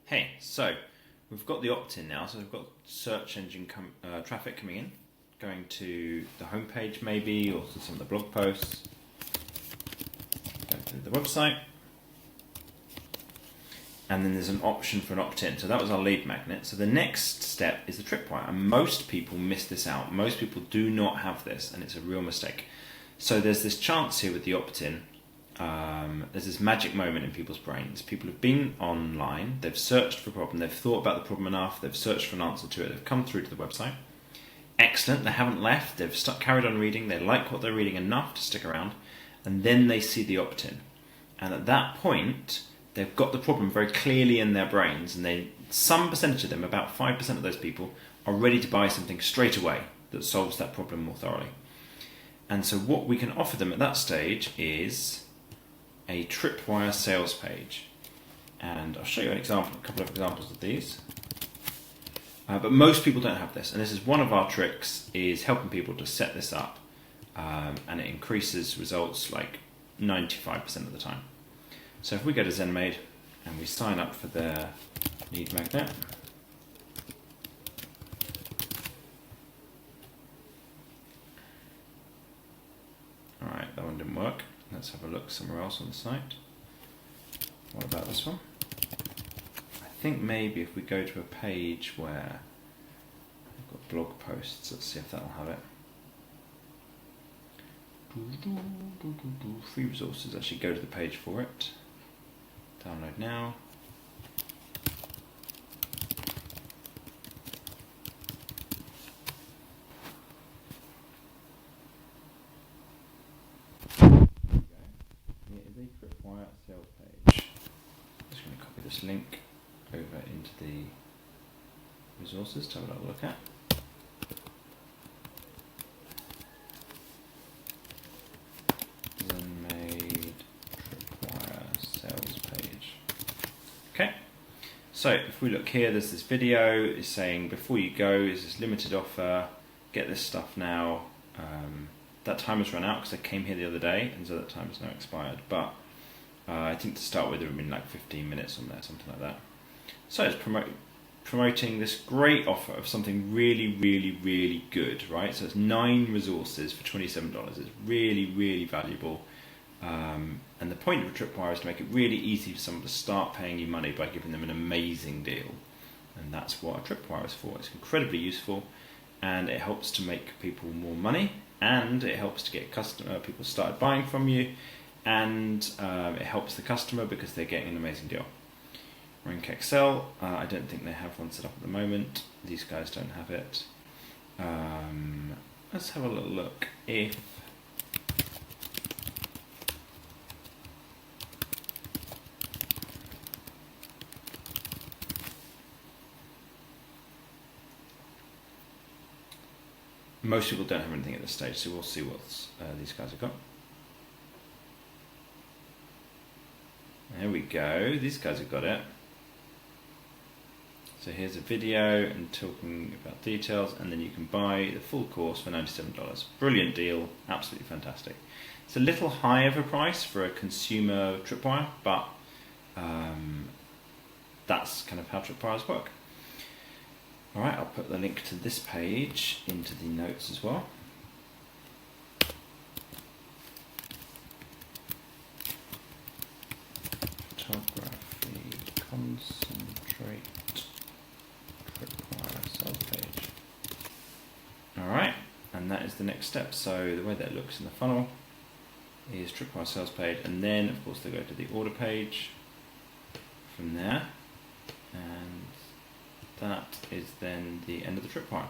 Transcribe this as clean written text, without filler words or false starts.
Hey, so we've got the opt-in now, so we've got search engine traffic coming in, going to the homepage maybe, or to some of the blog posts, going to the website, and then there's an option for an opt-in. So that was our lead magnet. So the next step is the tripwire, and most people miss this out. Most people do not have this, and it's a real mistake. So there's this chance here with the opt-in. There's this magic moment in people's brains. People have been online, they've searched for a problem, they've thought about the problem enough, they've searched for an answer to it, they've come through to the website. Excellent, they haven't left, they've carried on reading, they like what they're reading enough to stick around, and then they see the opt-in. And at that point, they've got the problem very clearly in their brains, and some percentage of them, about 5% of those people, are ready to buy something straight away that solves that problem more thoroughly. And so what we can offer them at that stage is a tripwire sales page, and I'll show you a couple of examples of these. But most people don't have this, and this is one of our tricks, is helping people to set this up, and it increases results like 95% of the time. So if we go to ZenMaid and we sign up for their lead magnet, alright, that one didn't work. Let's have a look somewhere else on the site. What about this one? I think maybe if we go to a page where we've got blog posts, let's see if that'll have it. Free resources, actually go to the page for it. Download now. Tripwire sales page. I'm just going to copy this link over into the resources to have a little look at. ZenMaid Tripwire sales page. Okay, so if we look here, there's this video. It's saying before you go is this limited offer. Get this stuff now. That time has run out because I came here the other day, and so that time is now expired. But I think to start with, there have been like 15 minutes on there, something like that. So it's promoting this great offer of something really, really, really good, right? So it's 9 resources for $27. It's really, really valuable. And the point of a tripwire is to make it really easy for someone to start paying you money by giving them an amazing deal. And that's what a tripwire is for. It's incredibly useful, and it helps to make people more money, and it helps to get people started buying from you, and it helps the customer because they're getting an amazing deal. Rank Excel, I don't think they have one set up at the moment. These guys don't have it. Let's have a little look. If most people don't have anything at this stage, so we'll see what these guys have got. There we go, these guys have got it. So here's a video and talking about details, and then you can buy the full course for $97. Brilliant deal, absolutely fantastic. It's a little high of a price for a consumer tripwire, but that's kind of how tripwires work. Alright, I'll put the link to this page into the notes as well. Photography, concentrate, tripwire sales page. Alright, and that is the next step. So the way that looks in the funnel is tripwire sales page, and then of course they go to the order page from there, and that is then the end of the tripwire.